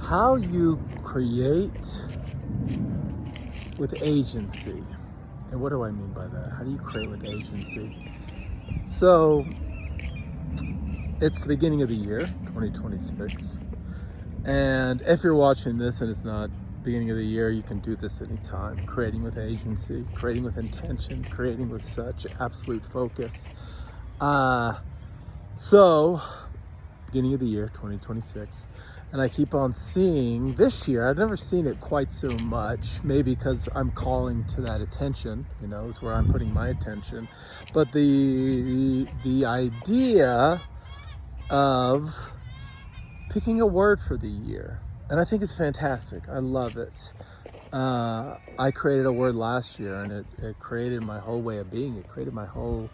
how you create with agency. And what do I mean by that? How do you create with agency? So it's the beginning of the year, 2026. And if you're watching this and it's not beginning of the year, you can do this anytime. Creating with agency, creating with intention, creating with such absolute focus. So beginning of the year, 2026. And I keep on seeing this year, I've never seen it quite so much, maybe because I'm calling to that attention, is where I'm putting my attention. But the idea of picking a word for the year, and I think it's fantastic. I love it. I created a word last year, and it created my whole way of being. It created my whole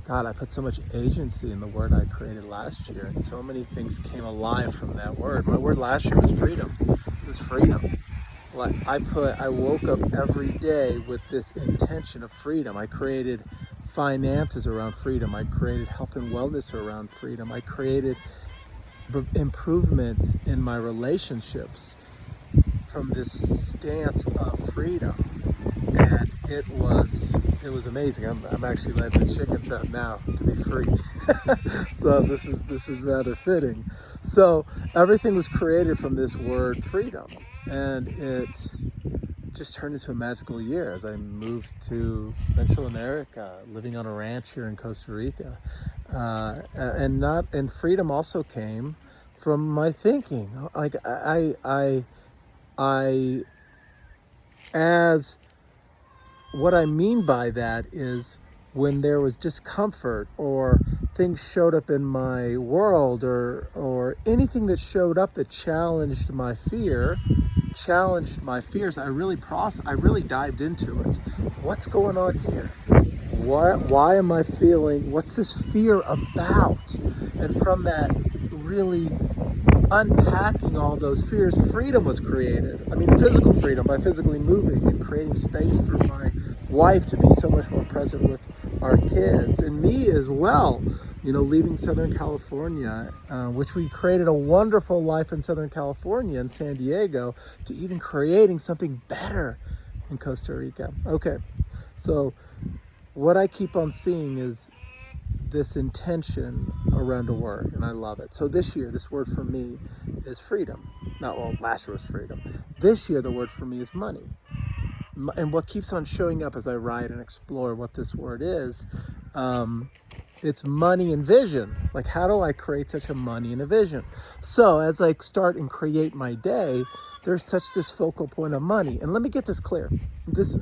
God, I put so much agency in the word I created last year, and so many things came alive from that word. My word last year was freedom. It was freedom. Like I woke up every day with this intention of freedom. I created finances around freedom. I created health and wellness around freedom. I created improvements in my relationships from this stance of freedom. And it was amazing. I'm actually letting the chickens out now to be free. So this is rather fitting. So everything was created from this word freedom, and it just turned into a magical year as I moved to Central America, living on a ranch here in Costa Rica, and freedom also came from my thinking. Like I as what I mean by that is when there was discomfort or things showed up in my world or anything that showed up that challenged my fears, I really dived into it. What's going on here? Why am I feeling, what's this fear about? And from that, really unpacking all those fears, freedom was created. I mean, physical freedom by physically moving and creating space for my wife to be so much more present with our kids and me as well. Leaving Southern California, which we created a wonderful life in Southern California in San Diego, to even creating something better in Costa Rica. Okay, so what I keep on seeing is this intention around a word, and I love it. So this year, this word for me is freedom. Last year was freedom. This year, the word for me is money. And what keeps on showing up as I write and explore what this word is, it's money and vision. Like, how do I create such a money and a vision? So as I start and create my day, there's this focal point of money. And let me get this clear. This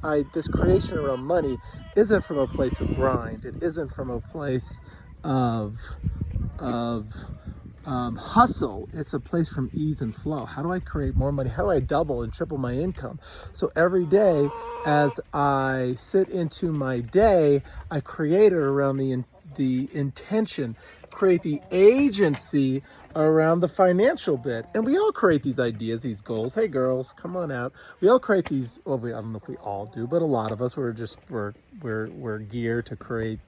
creation around money isn't from a place of grind. It isn't from a place of hustle. It's a place from ease and flow. How do I create more money? How do I double and triple my income? So every day as I sit into my day, I create it around the intention, create the agency around the financial bit. And we all create these ideas, these goals. Hey girls, come on out. We all create these, I don't know if we all do, but a lot of us, we're geared to create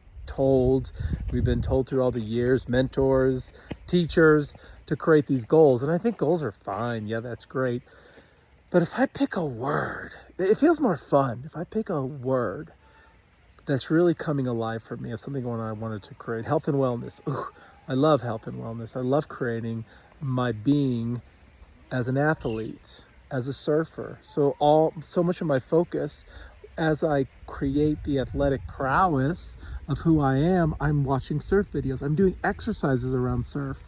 we've been told through all the years, mentors, teachers, to create these goals. And I think goals are fine. Yeah, that's great. But if I pick a word, it feels more fun. If I pick a word that's really coming alive for me as something I wanted to create, health and wellness. Ooh, I love health and wellness. I love creating my being as an athlete, as a surfer. So much of my focus as I create the athletic prowess of who I am, I'm watching surf videos. I'm doing exercises around surf.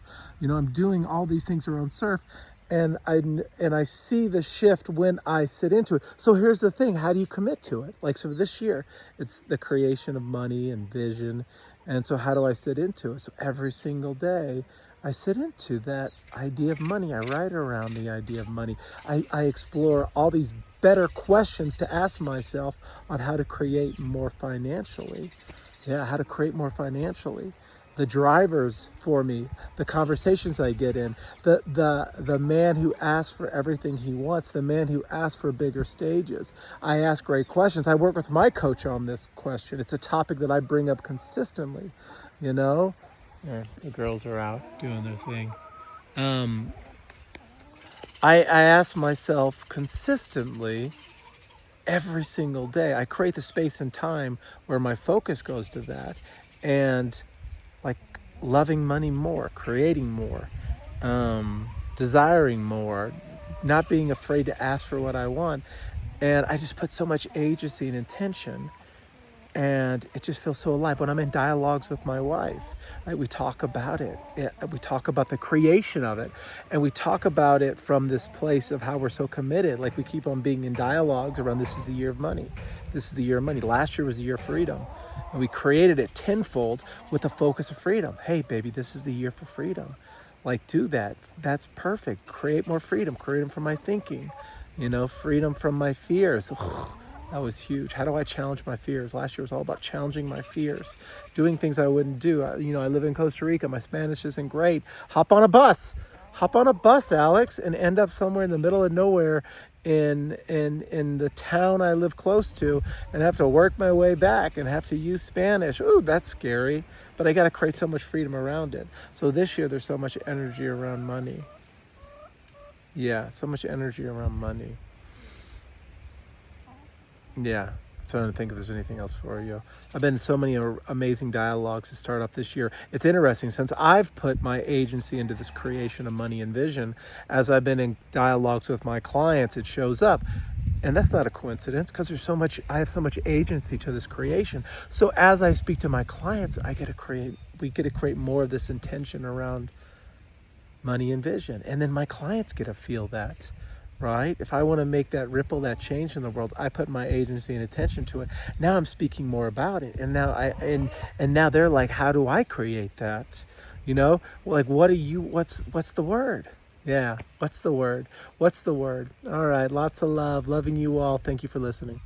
I'm doing all these things around surf, and I see the shift when I sit into it. So here's the thing: how do you commit to it? So this year, it's the creation of money and vision, and so how do I sit into it? So every single day, I sit into that idea of money. I write around the idea of money. I explore all these better questions to ask myself on how to create more financially. Yeah, how to create more financially. The drivers for me, the conversations I get in, the man who asks for everything he wants, the man who asks for bigger stages. I ask great questions. I work with my coach on this question. It's a topic that I bring up consistently, Yeah, the girls are out doing their thing. I ask myself consistently every single day. I create the space and time where my focus goes to that, and like loving money more, creating more, desiring more, not being afraid to ask for what I want. And I just put so much agency and intention, and it just feels so alive when I'm in dialogues with my wife. Right? We talk about it. We talk about the creation of it, and we talk about it from this place of how we're so committed. Like we keep on being in dialogues around this is the year of money. This is the year of money. Last year was the year of freedom, and we created it tenfold with the focus of freedom. Hey, baby, this is the year for freedom. Like, do that. That's perfect. Create more freedom. Freedom from my thinking. Freedom from my fears. That was huge. How do I challenge my fears? Last year was all about challenging my fears, doing things I wouldn't do. I live in Costa Rica. My Spanish isn't great. Hop on a bus. Hop on a bus, Alex, and end up somewhere in the middle of nowhere in the town I live close to, and have to work my way back and have to use Spanish. Ooh, that's scary. But I got to create so much freedom around it. So this year there's so much energy around money. Yeah, so much energy around money. Yeah, I'm trying to think if there's anything else for you. I've been in so many amazing dialogues to start off this year. It's interesting, since I've put my agency into this creation of money and vision, as I've been in dialogues with my clients, it shows up. And that's not a coincidence, because I have so much agency to this creation. So as I speak to my clients, we get to create more of this intention around money and vision. And then my clients get to feel that, right? If I want to make that ripple, that change in the world, I put my agency and attention to it. Now I'm speaking more about it. And now they're like, how do I create that? Like, what's the word? Yeah. What's the word? All right. Lots of love. Loving you all. Thank you for listening.